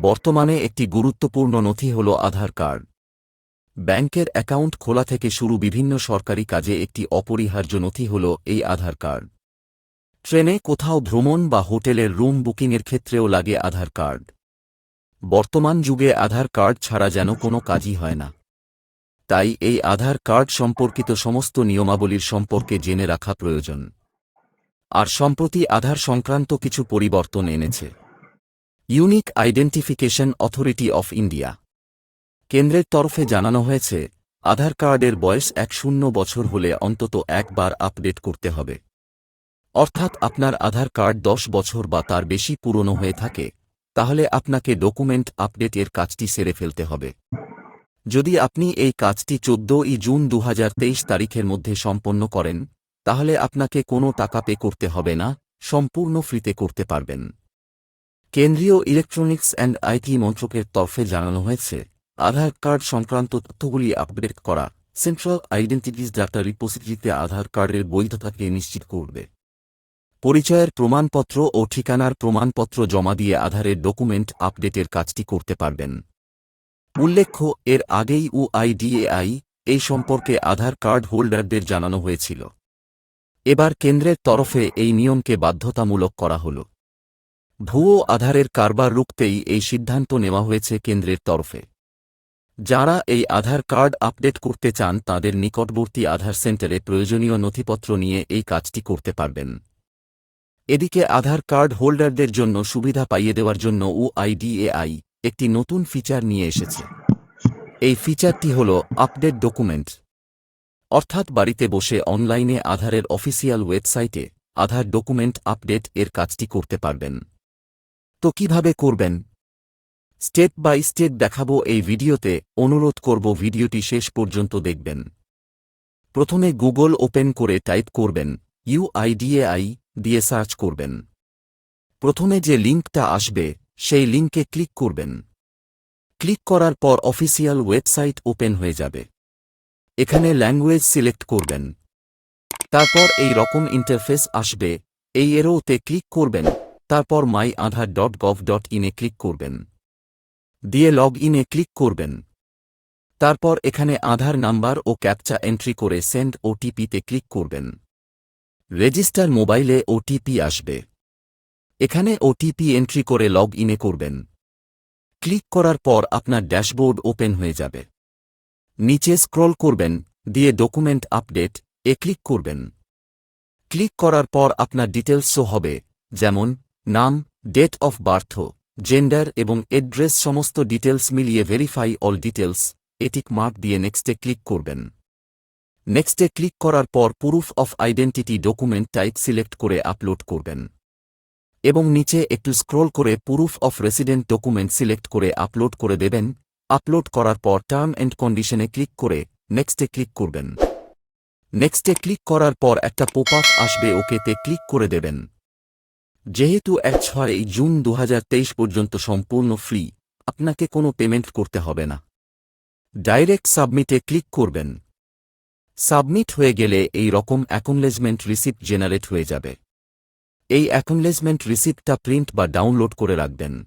বর্তমানে একটি গুরুত্বপূর্ণ নথি হল আধার কার্ড। ব্যাংকের অ্যাকাউন্ট খোলা থেকে শুরু বিভিন্ন সরকারি কাজে একটি অপরিহার্য নথি হল এই আধার কার্ড। ট্রেনে কোথাও ভ্রমণ বা হোটেলের রুম বুকিংয়ের ক্ষেত্রেও লাগে আধার কার্ড। বর্তমান যুগে আধার কার্ড ছাড়া যেন কোনো কাজই হয় না। তাই এই আধার কার্ড সম্পর্কিত সমস্ত নিয়মাবলীর সম্পর্কে জেনে রাখা প্রয়োজন। আর সম্প্রতি আধার সংক্রান্ত কিছু পরিবর্তন এনেছে unique identification authority of India. কেন্দ্রের তরফে জানানো হয়েছে, আধার কার্ডের বয়স 10 বছর হলে অন্তত একবার আপডেট করতে হবে। অর্থাৎ আপনার আধার কার্ড 10 বছর বা তার বেশি পুরনো হয়ে থাকে, তাহলে আপনাকে ডকুমেন্ট আপডেটের কাজটি সেরে ফেলতে হবে। যদি আপনি এই কাজটি 14 জুন 2023 তারিখের মধ্যে সম্পন্ন করেন, তাহলে আপনাকে কোনো টাকা পে করতে হবে না, সম্পূর্ণ ফ্রিতে করতে পারবেন। কেন্দ্রীয় ইলেকট্রনিক্স অ্যান্ড আইটি মন্ত্রকের তরফে জানানো হয়েছে, আধার কার্ড সংক্রান্ত তথ্যগুলি আপডেট করা সেন্ট্রাল আইডেন্টিটিস ডাটা রিপোজিটরিতে আধার কার্ডের বৈধতাকে নিশ্চিত করবে। পরিচয়ের প্রমাণপত্র ও ঠিকানার প্রমাণপত্র জমা দিয়ে আধারের ডকুমেন্ট আপডেটের কাজটি করতে পারবেন। উল্লেখ্য, এর আগেই UIDAI এই সম্পর্কে আধার কার্ড হোল্ডারদের জানানো হয়েছিল। এবার কেন্দ্রের তরফে এই নিয়মকে বাধ্যতামূলক করা হল। ভুয়ো আধারের কারবার রুখতেই এই সিদ্ধান্ত নেওয়া হয়েছে কেন্দ্রের তরফে। যাঁরা এই আধার কার্ড আপডেট করতে চান তাঁদের নিকটবর্তী আধার সেন্টারে প্রয়োজনীয় নথিপত্র নিয়ে এই কাজটি করতে পারবেন। এদিকে আধার কার্ড হোল্ডারদের জন্য সুবিধা পাইয়ে দেওয়ার জন্য UIDAI একটি নতুন ফিচার নিয়ে এসেছে। এই ফিচারটি হল আপডেট ডকুমেন্ট। অর্থাৎ বাড়িতে বসে অনলাইনে আধারের অফিসিয়াল ওয়েবসাইটে আধার ডকুমেন্ট আপডেট এর কাজটি করতে পারবেন। তো কিভাবে করবেন? স্টেপ বাই স্টেপ দেখাবো এই ভিডিওতে। অনুরোধ করব ভিডিওটি শেষ পর্যন্ত দেখবেন। প্রথমে গুগল ওপেন করে টাইপ করবেন UIDAI দিয়ে সার্চ করবেন। প্রথমে যে লিঙ্কটা আসবে সেই লিঙ্কে ক্লিক করবেন। ক্লিক করার পর অফিসিয়াল ওয়েবসাইট ওপেন হয়ে যাবে। এখানে ল্যাঙ্গুয়েজ সিলেক্ট করবেন। তারপর এই রকম ইন্টারফেস আসবে। এই এরোতে ক্লিক করবেন। তারপর myaadhar.gov.in এ ক্লিক করবেন। দিয়ে লগ ইনে ক্লিক করবেন। তারপর এখানে আধার নাম্বার ও ক্যাপচা এন্ট্রি করে সেন্ড ওটিপিতে ক্লিক করবেন। রেজিস্টার মোবাইলে ওটিপি আসবে। এখানে ওটিপি এন্ট্রি করে লগ ইনে করবেন। ক্লিক করার পর আপনার ড্যাশবোর্ড ওপেন হয়ে যাবে। নিচে স্ক্রল করবেন, দিয়ে ডকুমেন্ট আপডেট এ ক্লিক করবেন। ক্লিক করার পর আপনার ডিটেলস শো হবে, যেমন নাম, ডেট অফ বার্থ, জেন্ডার এবং অ্যাড্রেস। সমস্ত ডিটেলস মিলিয়ে verify all details tick mark দিয়ে নেক্সটে ক্লিক করবেন। নেক্সটে ক্লিক করার পর proof of identity document type select করে আপলোড করবেন এবং নিচে একটু স্ক্রল করে proof of resident document select করে আপলোড করে দেবেন। আপলোড করার পর টার্ম অ্যান্ড কন্ডিশনে ক্লিক করে নেক্সটে ক্লিক করবেন। নেক্সটে ক্লিক করার পর একটা পপ আপ আসবে, ওকেতে ক্লিক করে দেবেন। যেহেতু 6 জুন 2023 পর্যন্ত সম্পূর্ণ ফ্রি, আপনাকে কোনো পেমেন্ট করতে হবে না। ডাইরেক্ট সাবমিটে ক্লিক করবেন। সাবমিট হয়ে গেলে এই রকম অ্যাকনলেজমেন্ট রিসিপ্ট জেনারেট হয়ে যাবে। এই অ্যাকনলেজমেন্ট রিসিপ্টটা প্রিন্ট বা ডাউনলোড করে রাখবেন।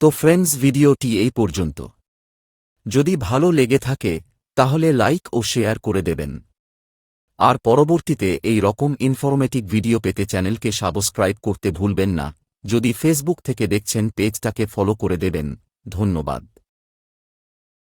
তো ফ্রেন্ডস, ভিডিওটি এই পর্যন্ত। যদি ভালো লেগে থাকে তাহলে লাইক ও শেয়ার করে দেবেন। আর পরবর্তীতে এই রকম ইনফরমেটিভ ভিডিও পেতে চ্যানেলকে সাবস্ক্রাইব করতে ভুলবেন না। যদি ফেসবুক থেকে দেখছেন পেজটাকে ফলো করে দেবেন। ধন্যবাদ।